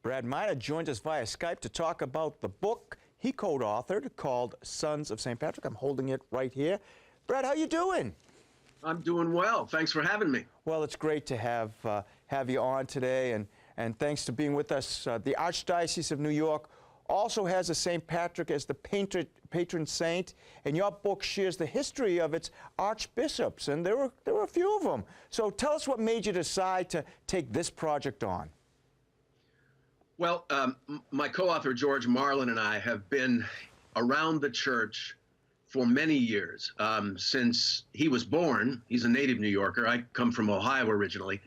Brad Miner joins us via Skype to talk about the book he co-authored called Sons of St. Patrick. I'm holding it right here. Brad, how you doing? I'm doing well. Thanks for having me. Well, it's great to have you on today, and thanks for being with us. The Archdiocese of New York also has a St. Patrick as the patron saint, and your book shares the history of its archbishops, and there were a few of them. So tell us what made you decide to take this project on. Well, my co-author George Marlin and I have been around the church for many years, since he was born. He's a native New Yorker. I come from Ohio originally,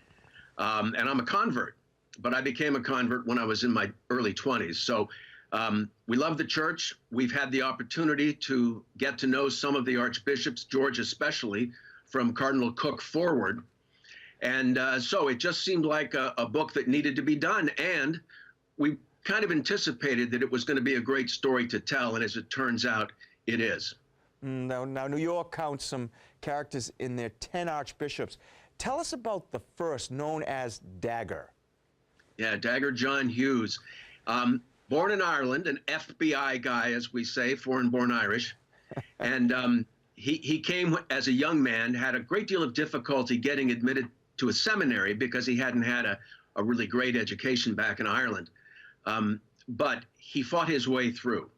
and I'm a convert, but I became a convert when I was in my early 20s. So we love the church. We've had the opportunity to get to know some of the archbishops, George especially, from Cardinal Cook forward. And so it just seemed like a book that needed to be done. And we kind of anticipated that it was going to be a great story to tell. And as it turns out, it is. Now, New York counts some characters in their 10 archbishops. Tell us about the first, known as Dagger. Yeah, Dagger John Hughes. Born in Ireland, an FBI guy, as we say, foreign-born Irish. And he came as a young man, had a great deal of difficulty getting admitted to a seminary because he hadn't had a really great education back in Ireland. But he fought his way through.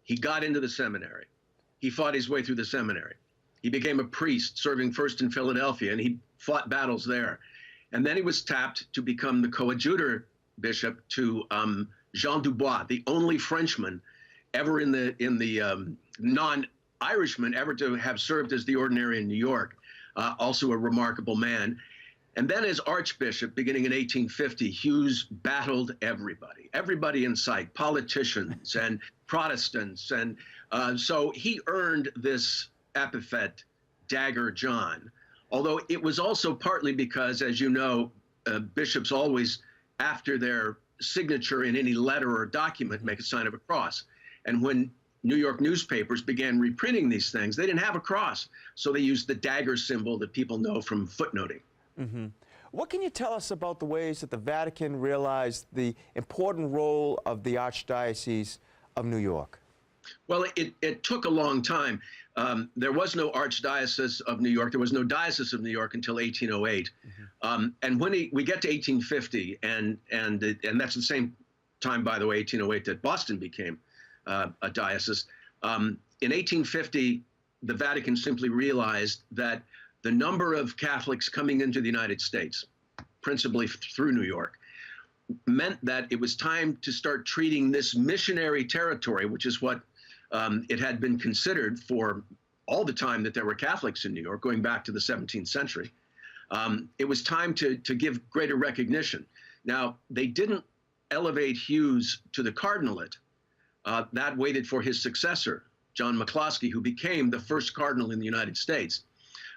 He got into the seminary. He fought his way through the seminary. He became a priest, serving first in Philadelphia, and he fought battles there. And then he was tapped to become the coadjutor bishop to Jean Dubois, the only Frenchman ever in the non-Irishman ever to have served as the ordinary in New York, also a remarkable man. And then as archbishop, beginning in 1850, Hughes battled everybody in sight, politicians and Protestants. And so he earned this epithet, Dagger John, although it was also partly because, as you know, bishops always, after their signature in any letter or document, make a sign of a cross. And when New York newspapers began reprinting these things, they didn't have a cross. So they used the dagger symbol that people know from footnoting. Mm-hmm. What can you tell us about the ways that the Vatican realized the important role of the Archdiocese of New York? Well, it took a long time. There was no Archdiocese of New York. There was no Diocese of New York until 1808. Mm-hmm. And when we get to 1850, and that's the same time, by the way, 1808, that Boston became a diocese. In 1850, the Vatican simply realized that the number of Catholics coming into the United States, principally through New York, meant that it was time to start treating this missionary territory, which is what it had been considered for all the time that there were Catholics in New York, going back to the 17th century. It was time to give greater recognition. Now, they didn't elevate Hughes to the cardinalate. That waited for his successor, John McCloskey, who became the first cardinal in the United States.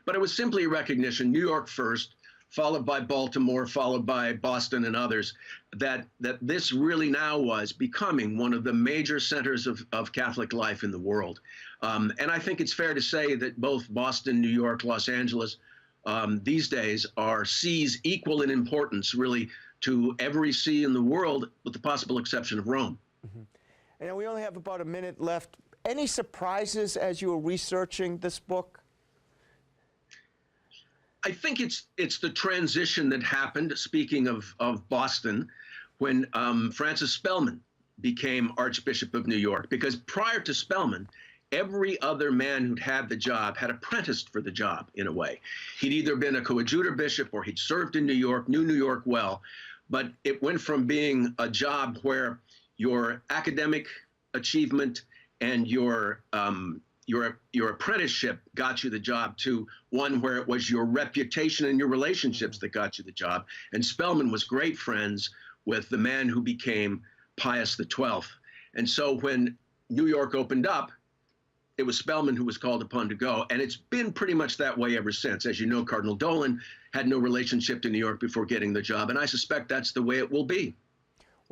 But it was simply a recognition, New York first, followed by Baltimore, followed by Boston and others, that this really now was becoming one of the major centers of Catholic life in the world. And I think it's fair to say that both Boston, New York, Los Angeles, these days are sees equal in importance, really, to every see in the world, with the possible exception of Rome. Mm-hmm. And we only have about a minute left. Any surprises as you were researching this book? I think it's the transition that happened, speaking of Boston, when Francis Spellman became Archbishop of New York. Because prior to Spellman, every other man who'd had the job had apprenticed for the job, in a way. He'd either been a coadjutor bishop or he'd served in New York, knew New York well. But it went from being a job where your academic achievement and your apprenticeship got you the job to one where it was your reputation and your relationships that got you the job. And Spellman was great friends with the man who became Pius XII. And so when New York opened up, it was Spellman who was called upon to go. And it's been pretty much that way ever since. As you know, Cardinal Dolan had no relationship to New York before getting the job. And I suspect that's the way it will be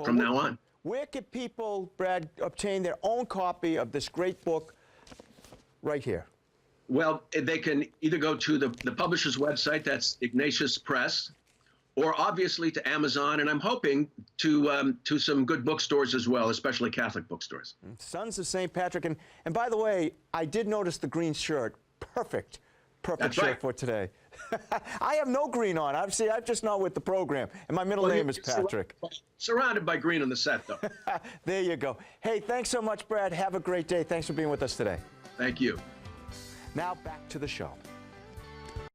from now on. Where can people, Brad, obtain their own copy of this great book right here? Well, they can either go to the publisher's website, that's Ignatius Press, or obviously to Amazon, and I'm hoping to some good bookstores as well, especially Catholic bookstores. Sons of St. Patrick. And by the way, I did notice the green shirt. Perfect That's shirt right. for today. I have no green on. I'm just not with the program. And my middle name is Patrick. Surrounded by green on the set, though. There you go. Hey, thanks so much, Brad. Have a great day. Thanks for being with us today. Thank you. Now back to the show.